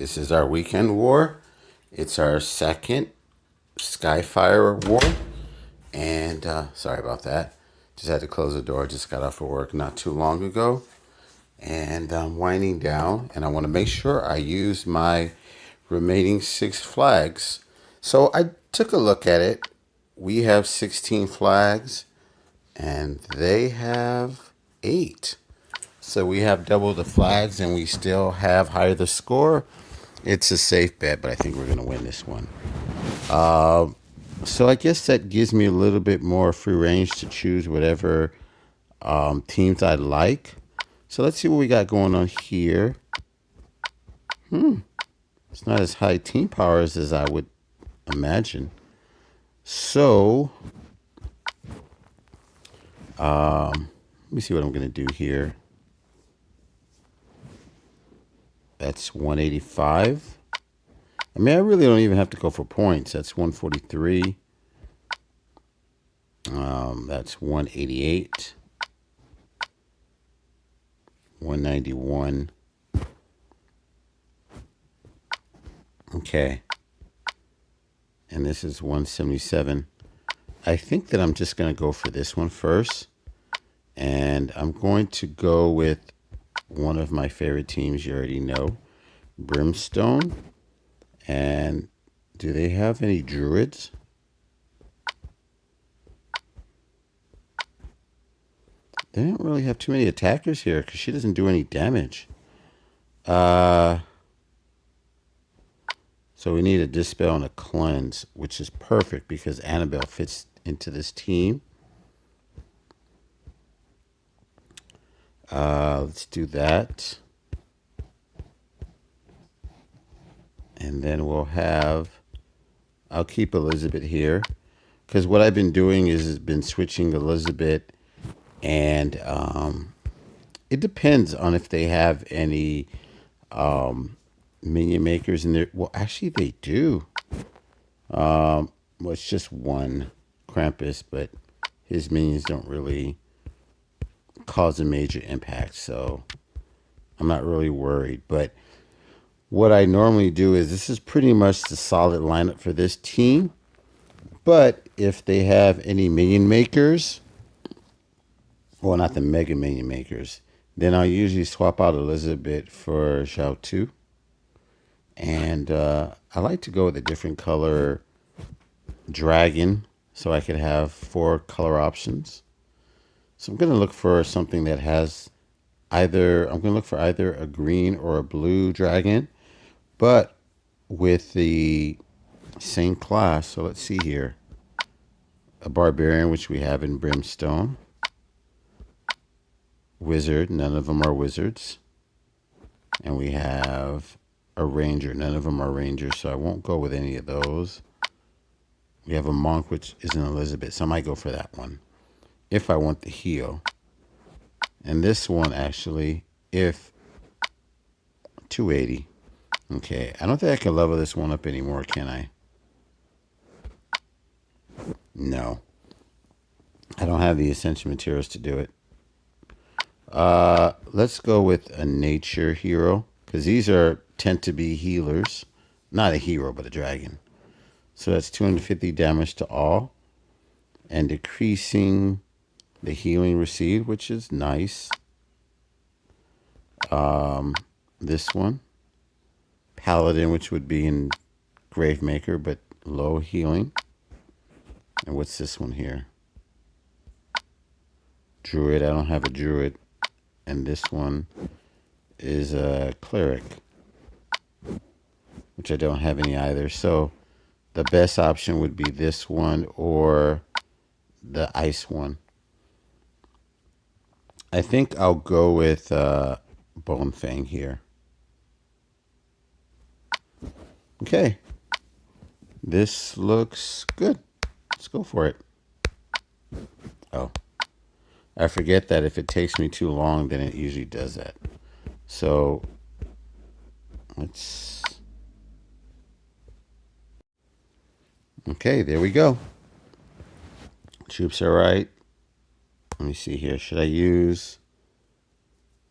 This is our weekend war. It's our second Skyfire war. And sorry about that. Just had to close the door. Just got off of work not too long ago. And I'm winding down. And I want to make sure I use my remaining 6 flags. So I took a look at it. We have 16 flags. And they have 8. So we have double the flags and we still have higher the score. It's a safe bet, but I think we're going to win this one. So I guess that gives me a little bit more free range to choose whatever teams I like. So let's see what we got going on here. It's not as high team powers as I would imagine. So let me see what I'm going to do here. That's 185. I mean, I really don't even have to go for points. That's 143. That's 188. 191. Okay. And this is 177. I think that I'm just going to go for this one first. And I'm going to go with one of my favorite teams you already know, Brimstone. And do they have any druids? They don't really have too many attackers here because she doesn't do any damage. So we need a dispel and a cleanse, which is perfect because Annabelle fits into this team. Let's do that. And then we'll have, I'll keep Elizabeth here because what I've been doing is been switching Elizabeth, and it depends on if they have any minion makers in there. Well, actually they do. Well, it's just one Krampus, but his minions don't really cause a major impact, so I'm not really worried. But what I normally do is this is pretty much the solid lineup for this team. But if they have any minion makers, well, not the mega minion makers, then I'll usually swap out Elizabeth for Xiao Tu. And I like to go with a different color dragon so I could have 4 color options. So I'm going to look for something that has I'm going to look for either a green or a blue dragon, but with the same class. So let's see here. A barbarian, which we have in Brimstone. Wizard, none of them are wizards. And we have a ranger, none of them are rangers, so I won't go with any of those. We have a monk, which is an Elizabeth, so I might go for that one if I want the heal. And this one, actually, if 280. Okay, I don't think I can level this one up anymore, can I? No. I don't have the essential materials to do it. Let's go with a nature hero, because these tend to be healers. Not a hero, but a dragon. So that's 250 damage to all, and decreasing the healing received, which is nice. This one, paladin, which would be in Gravemaker, but low healing. And what's this one here? Druid. I don't have a druid. And this one is a cleric, which I don't have any either. So the best option would be this one or the ice one. I think I'll go with Bonefang here. Okay. This looks good. Let's go for it. Oh. I forget that if it takes me too long, then it usually does that. So let's... Okay, there we go. Troops are right. Let me see here. Should I use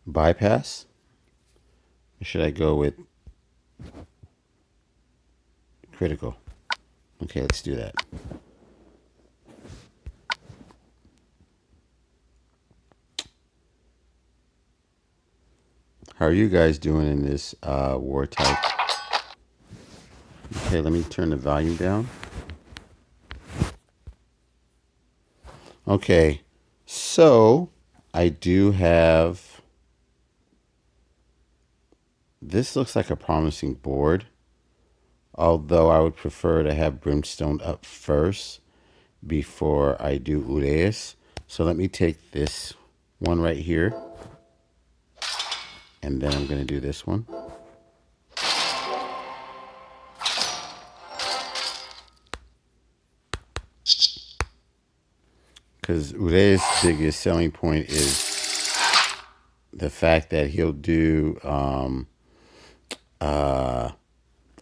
bypass? Or should I go with Critical. Okay, let's do that. How are you guys doing in this war type? Okay, let me turn the volume down. Okay, so I do have. This looks like a promising board, although I would prefer to have Brimstone up first before I do Uraeus. So let me take this one right here, and then I'm going to do this one. Because Uraeus' biggest selling point is the fact that he'll do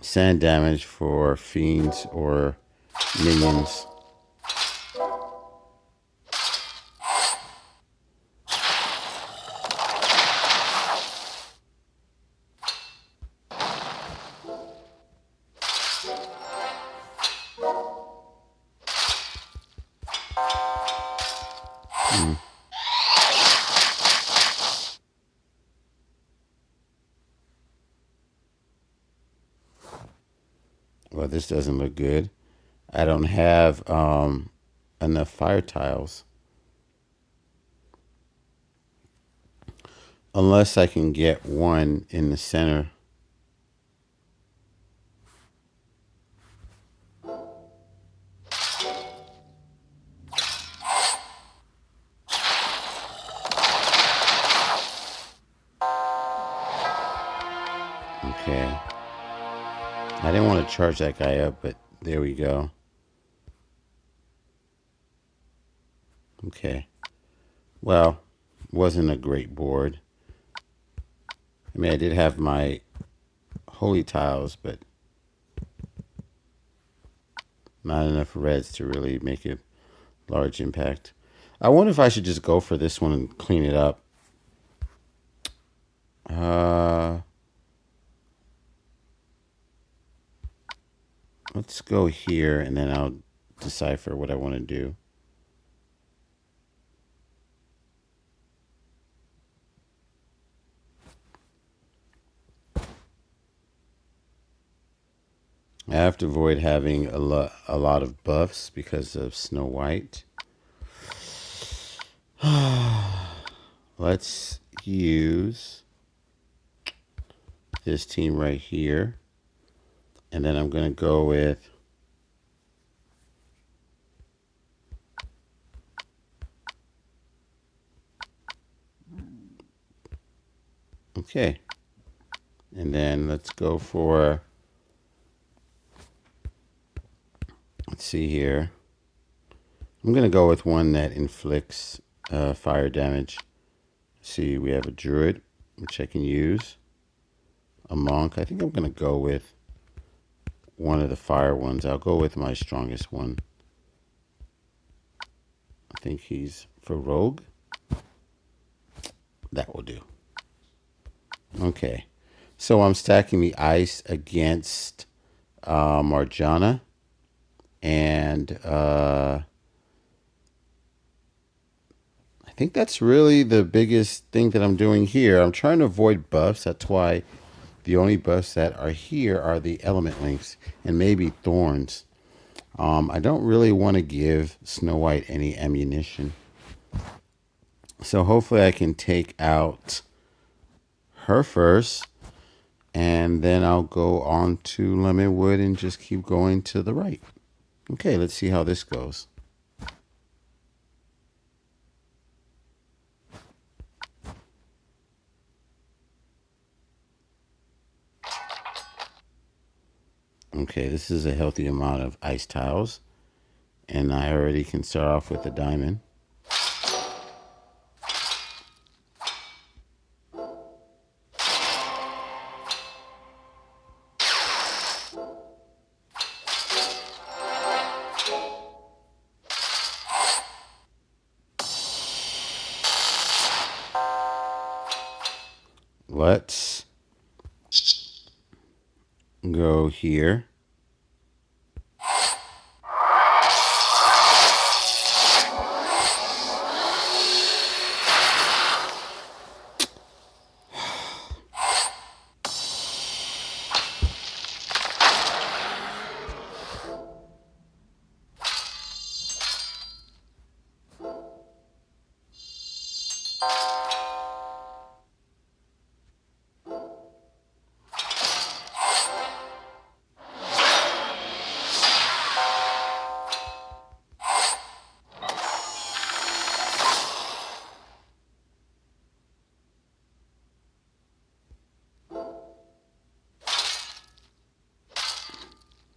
sand damage for fiends or minions. Well, this doesn't look good. I don't have enough fire tiles. Unless I can get one in the center. Okay. I didn't want to charge that guy up, but there we go. Okay. Well, wasn't a great board. I mean, I did have my holy tiles, but not enough reds to really make a large impact. I wonder if I should just go for this one and clean it up. Let's go here, and then I'll decipher what I want to do. I have to avoid having a lot of buffs because of Snow White. Let's use this team right here. And then I'm going to go with okay. And then let's go for, let's see here. I'm going to go with one that inflicts fire damage. See, we have a druid, which I can use. A monk. I think I'm going to go with one of the fire ones. I'll go with my strongest one. I think he's for rogue. That will do. Okay. So I'm stacking the ice against Marjana. And I think that's really the biggest thing that I'm doing here. I'm trying to avoid buffs. That's why the only buffs that are here are the element links and maybe thorns. I don't really want to give Snow White any ammunition. So hopefully I can take out her first. And then I'll go on to Lemonwood and just keep going to the right. Okay, let's see how this goes. Okay, this is a healthy amount of ice tiles. And I already can start off with a diamond. Let's go here.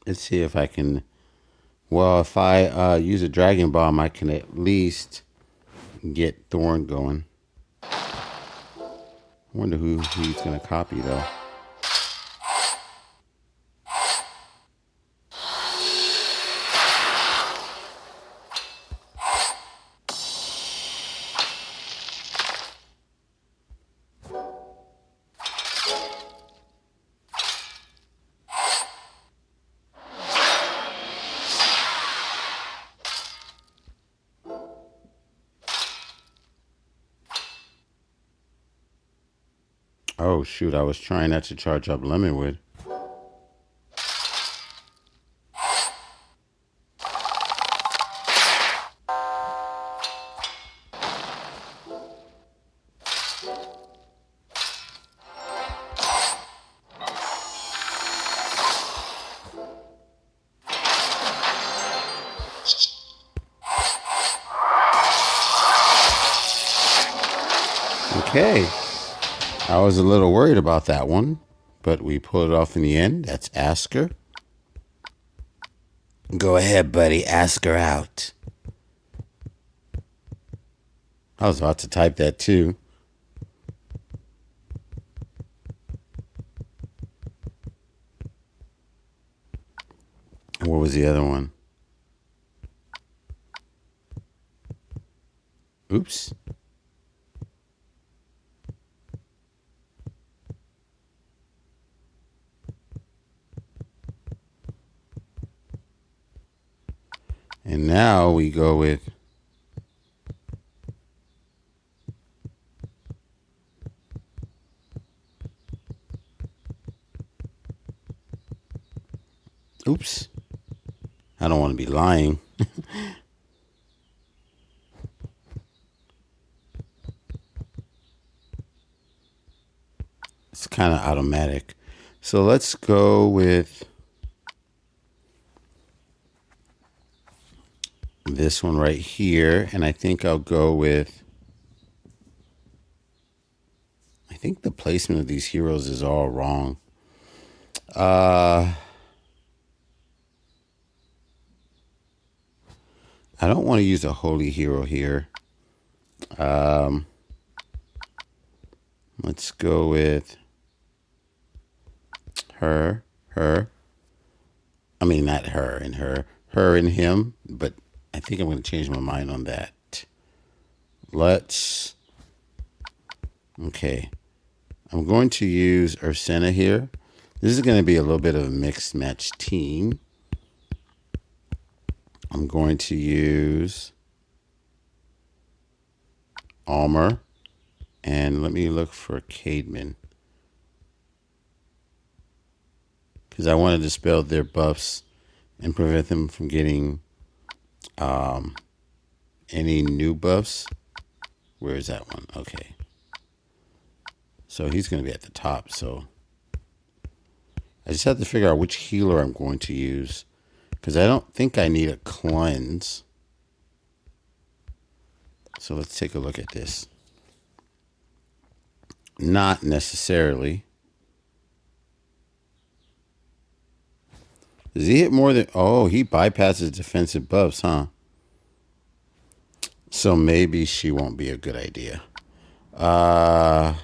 Let's see if I can. Well, if I use a Dragon Bomb, I can at least get Thorn going. I wonder who he's going to copy, though. Oh, shoot. I was trying not to charge up Lemonwood. Okay. I was a little worried about that one, but we pulled it off in the end. That's Asker. Go ahead, buddy. Ask her out. I was about to type that too. What was the other one? Oops. And now we go with oops. I don't want to be lying. It's kind of automatic. So let's go with this one right here. And I think I'll go with, I think the placement of these heroes is all wrong. I don't want to use a holy hero here. Let's go with her. I mean, not her and her. Her and him. But I think I'm going to change my mind on that. Okay. I'm going to use Ursena here. This is going to be a little bit of a mixed match team. I'm going to use Almer. And let me look for Caedmon. Because I want to dispel their buffs and prevent them from getting any new buffs. Where is that one? Okay. So he's going to be at the top. So I just have to figure out which healer I'm going to use. Because I don't think I need a cleanse. So let's take a look at this. Not necessarily. Does he hit more than... Oh, he bypasses defensive buffs, huh? So maybe she won't be a good idea. Do I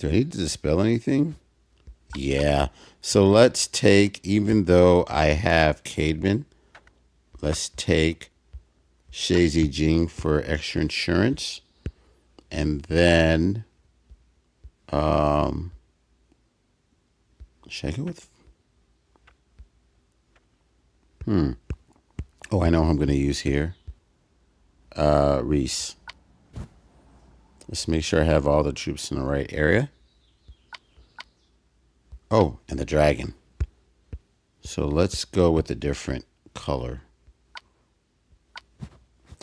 need to dispel anything? Yeah. So let's take, even though I have Caedmon, let's take Xie Zhijing for extra insurance. And then, Should I go with? Oh, I know who I'm going to use here. Reese. Let's make sure I have all the troops in the right area. Oh, and the dragon. So let's go with a different color.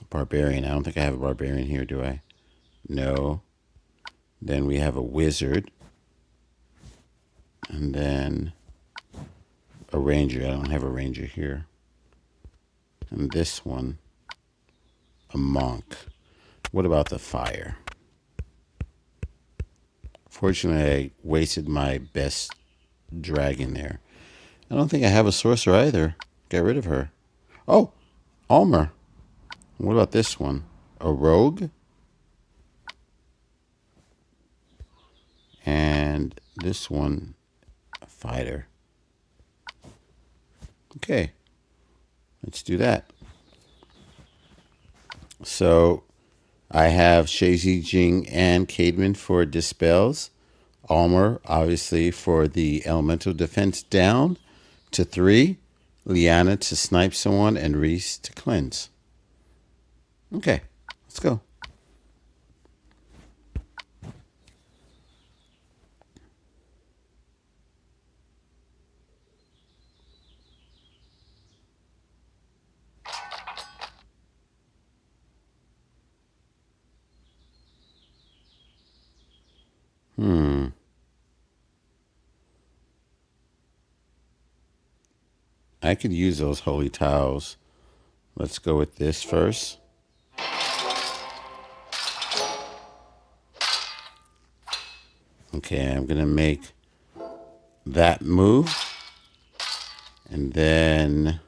Barbarian. I don't think I have a barbarian here, do I? No. Then we have a wizard. And then a ranger. I don't have a ranger here. And this one, a monk. What about the fire? Fortunately, I wasted my best dragon there. I don't think I have a sorcerer either. Get rid of her. Oh, Almer. What about this one? A rogue? And this one, a fighter. Okay, let's do that. So I have Shazi Jing and Caedmon for dispels. Almer, obviously, for the elemental defense down to 3. Liana to snipe someone, and Reese to cleanse. Okay, let's go. I could use those holy tiles. Let's go with this first. Okay, I'm going to make that move. And then,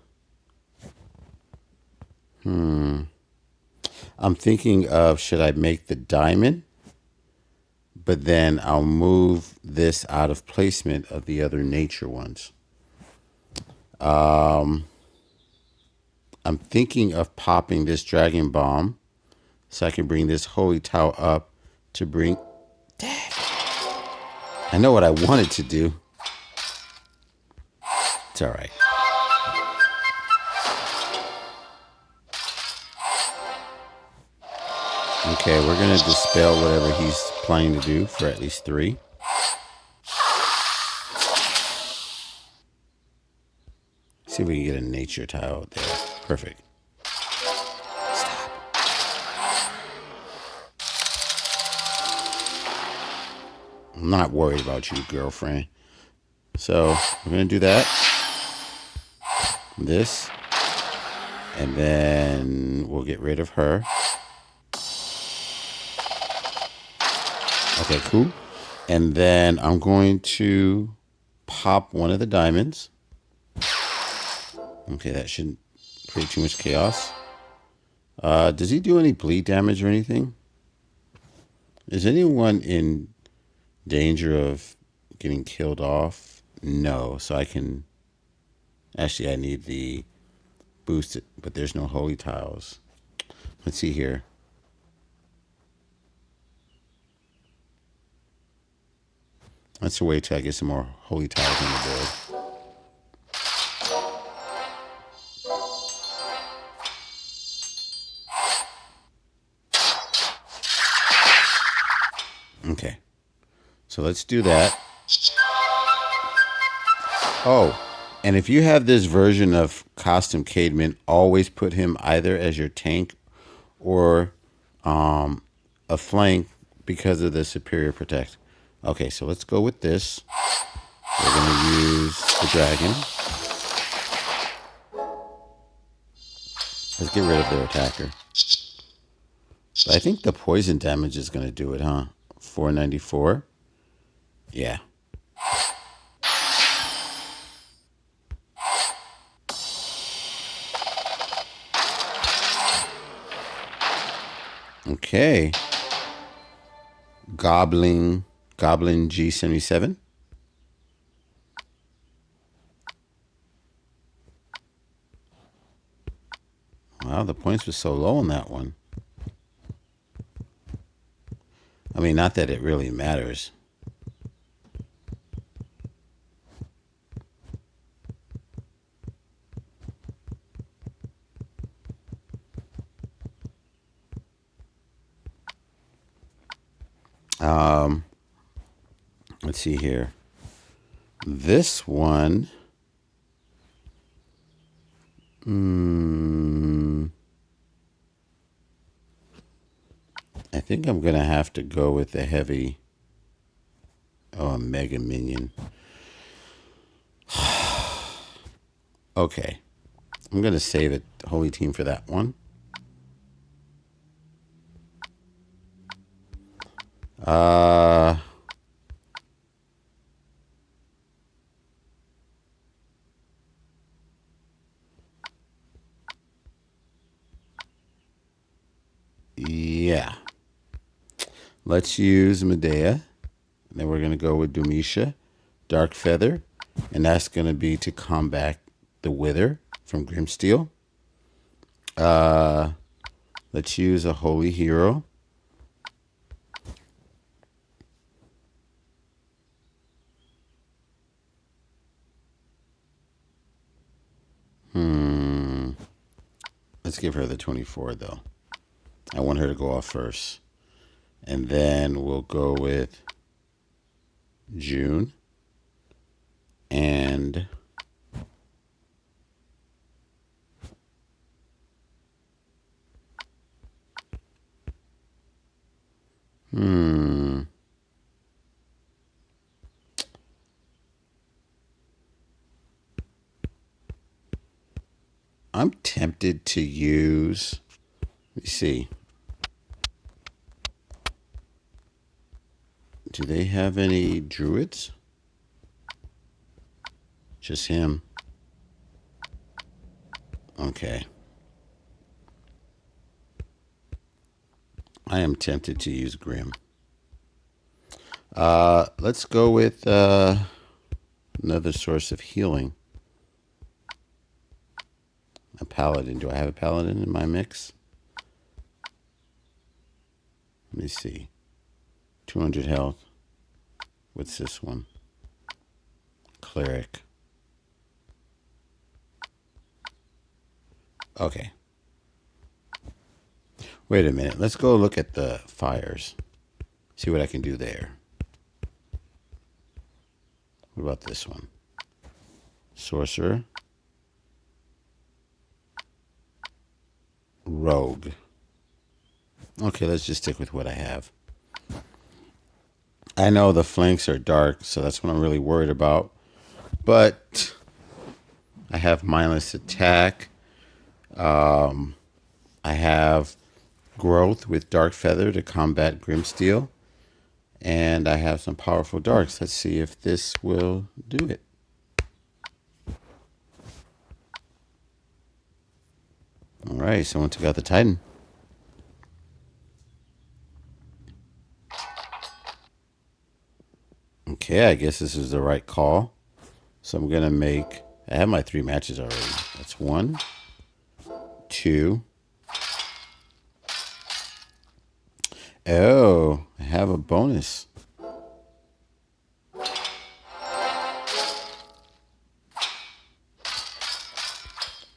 I'm thinking of, should I make the diamond? But then I'll move this out of placement of the other nature ones. I'm thinking of popping this dragon bomb so I can bring this holy towel up to bring. I know what I wanted to do. It's all right. Okay, we're going to dispel whatever he's planning to do for at least 3. See if we can get a nature tile out there. Perfect. Stop. I'm not worried about you, girlfriend. So we're going to do that. This. And then we'll get rid of her. Okay, cool. And then I'm going to pop one of the diamonds. Okay, that shouldn't create too much chaos. Does he do any bleed damage or anything? Is anyone in danger of getting killed off? No, so I can... Actually, I need the boost, but there's no holy tiles. Let's see here. Let's wait till I get some more holy tiles on the board. Okay, so let's do that. Oh, and if you have this version of Costume Caedmon, always put him either as your tank or a flank because of the superior protect. Okay, so let's go with this. We're going to use the dragon. Let's get rid of their attacker. But I think the poison damage is going to do it, huh? 494. Yeah. Okay. Goblin G77. Wow, the points were so low on that one. I mean, not that it really matters. let's see here. This one, I think I'm going to have to go with the heavy. Oh, a mega minion. Okay. I'm going to save it, Holy Team, for that one. Yeah. Let's use Medea. Then we're going to go with Domitia, Dark Feather. And that's going to be to combat the Wither from Grimsteel. Let's use a Holy Hero. Let's give her the 24, though. I want her to go off first. And then we'll go with June. And I'm tempted to use, let me see. Do they have any druids? Just him. Okay. I am tempted to use Grim. Let's go with another source of healing. A paladin. Do I have a paladin in my mix? Let me see. 200 health. What's this one? Cleric. Okay. Wait a minute. Let's go look at the fires. See what I can do there. What about this one? Sorcerer. Rogue. Okay, let's just stick with what I have. I know the flanks are dark, so that's what I'm really worried about. But I have mindless attack. I have growth with Dark Feather to combat Grimsteel. And I have some powerful darks. Let's see if this will do it. All right, someone took out the Titan. Okay, I guess this is the right call. So I'm going to make, I have my 3 matches already. That's 1, 2. Oh, I have a bonus.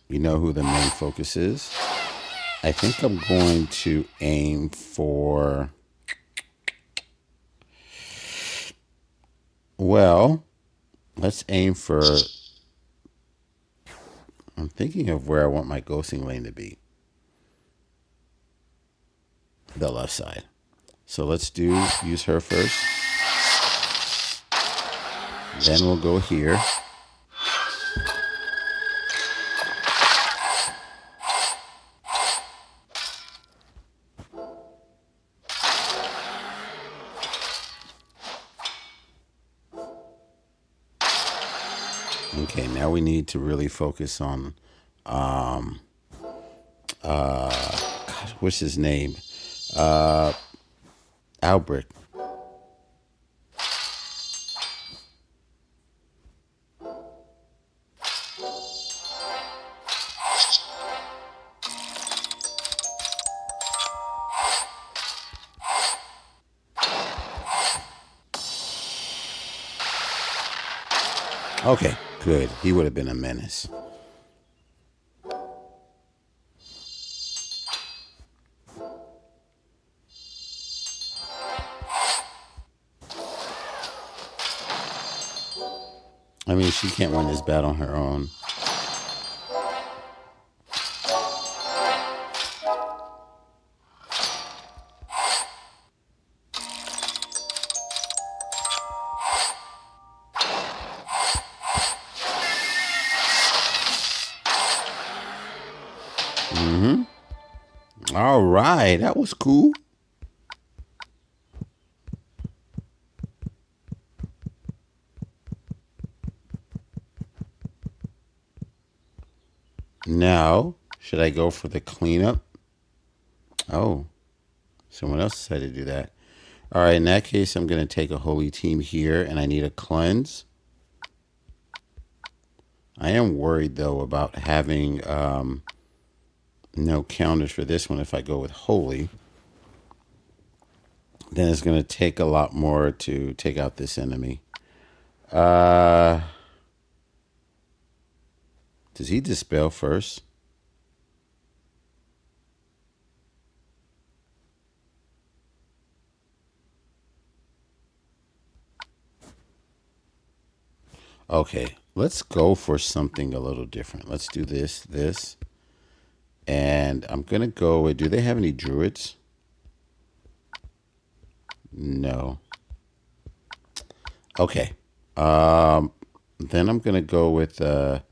You know who the main focus is? I think I'm going to aim for, well, let's aim for, I'm thinking of where I want my ghosting lane to be. The left side. So let's use her first. Then we'll go here. Okay, now we need to really focus on, gosh, what's his name? Albrecht. Okay, good. He would have been a menace. I mean, she can't win this battle on her own. All right, that was cool. Now, should I go for the cleanup? Oh, someone else decided to do that. All right, in that case, I'm going to take a holy team here, and I need a cleanse. I am worried, though, about having no counters for this one if I go with holy. Then it's going to take a lot more to take out this enemy. Does he dispel first? Okay, let's go for something a little different. Let's do this. And I'm going to go with, do they have any druids? No. Okay. Then I'm going to go with, I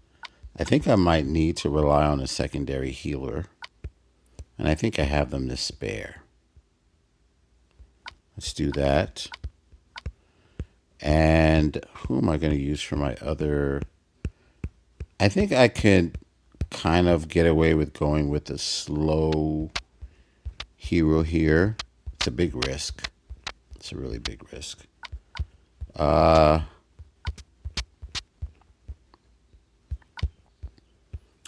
think I might need to rely on a secondary healer. And I think I have them to spare. Let's do that. And who am I going to use for my other? I think I could kind of get away with going with a slow hero here. It's a big risk. It's a really big risk. I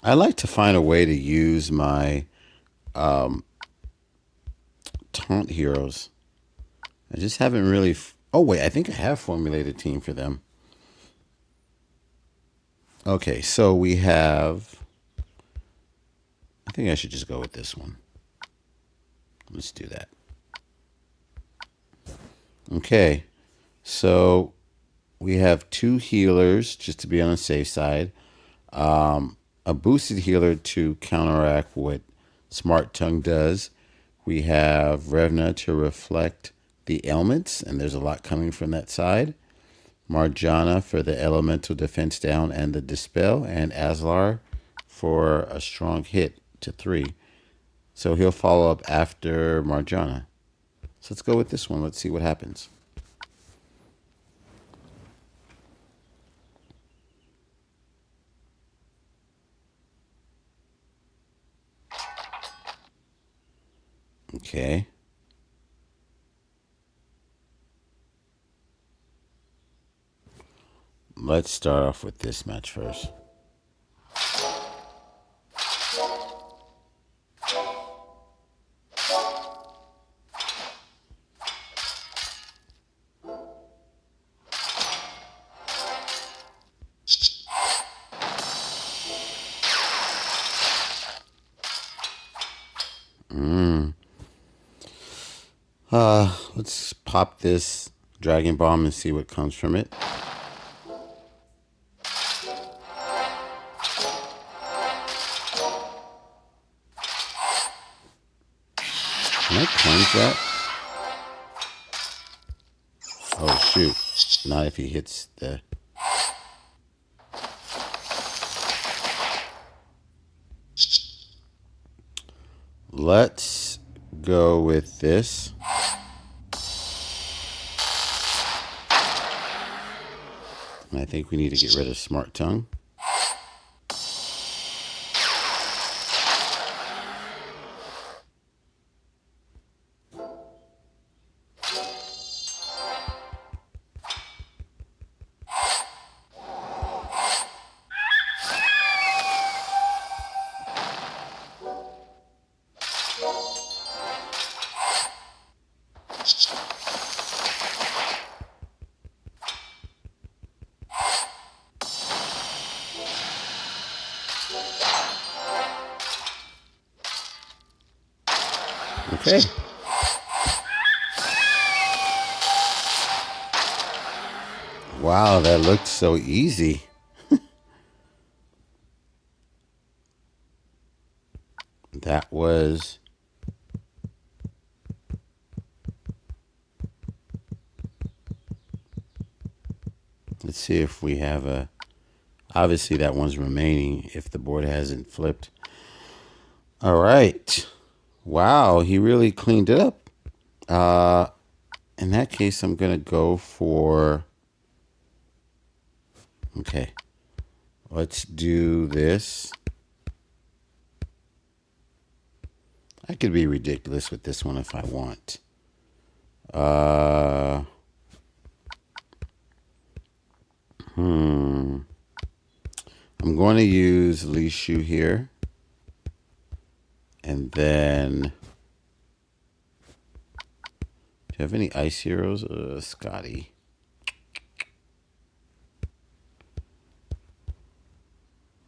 like to find a way to use my taunt heroes. I just haven't really. Oh, wait, I think I have formulated a team for them. Okay, so we have. I think I should just go with this one. Let's do that. Okay, so we have 2 healers just to be on the safe side. A boosted healer to counteract what Smart Tongue does. We have Revna to reflect the ailments, and there's a lot coming from that side. Marjana for the elemental defense down and the dispel, and Aslar for a strong hit to 3. So he'll follow up after Marjana. So let's go with this one. Let's see what happens. Okay. Let's start off with this match first. Let's pop this Dragon Bomb and see what comes from it. Can I cleanse that? Oh, shoot. Not if he hits the... Let's go with this. And I think we need to get rid of Smart Tongue. Okay. Wow, that looked so easy. That was... Let's see if we have a... Obviously, that one's remaining if the board hasn't flipped. All right. Wow, he really cleaned it up. In that case, I'm going to go for... Okay. Let's do this. I could be ridiculous with this one if I want. I'm going to use Li Shu here. And then... Do you have any ice heroes? Scotty.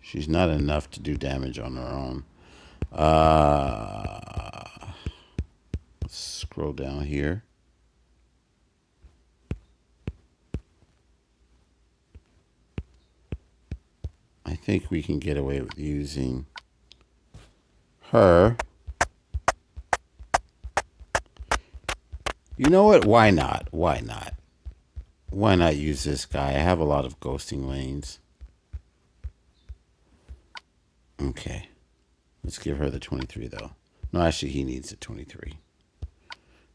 She's not enough to do damage on her own. Let's scroll down here. I think we can get away with using her. You know what? Why not? Why not? Why not use this guy? I have a lot of ghosting lanes. Okay. Let's give her the 23, though. No, actually, he needs the 23.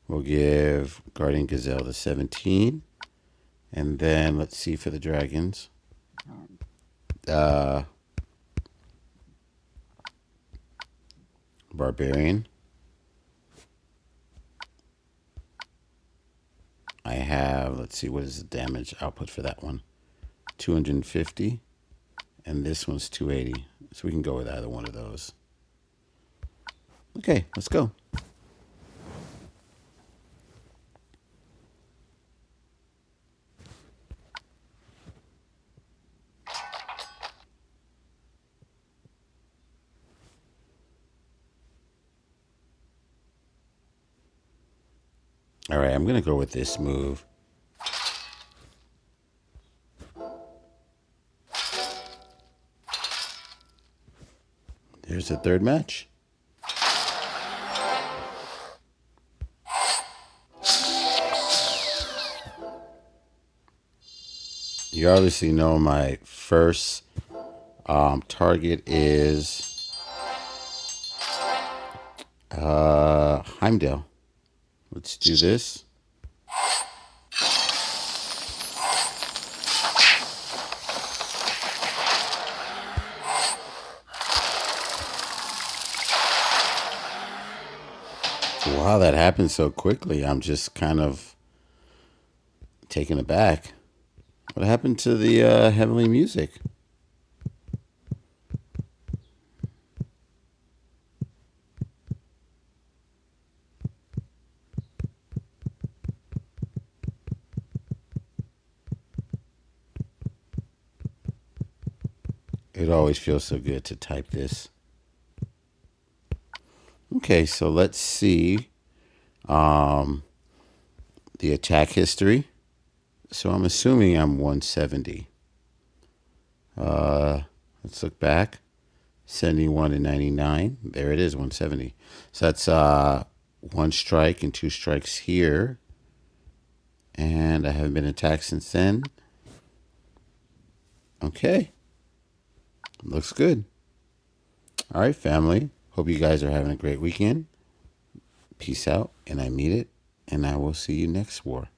We'll give Guardian Gazelle the 17. And then let's see for the dragons. Barbarian. I have, let's see, what is the damage output for that one? 250. And this one's 280. So we can go with either one of those. Okay, let's go. All right, I'm going to go with this move. There's the third match. You obviously know my first target is Heimdall. Let's do this. Wow, that happened so quickly. I'm just kind of taken aback. What happened to the heavenly music? It always feels so good to type this. Okay, so let's see the attack history. So I'm assuming I'm 170. Let's look back. 71 and 99. There it is, 170. So that's one strike and two strikes here. And I haven't been attacked since then. Okay. Looks good. All right, family. Hope you guys are having a great weekend. Peace out, and I mean it. And I will see you next war.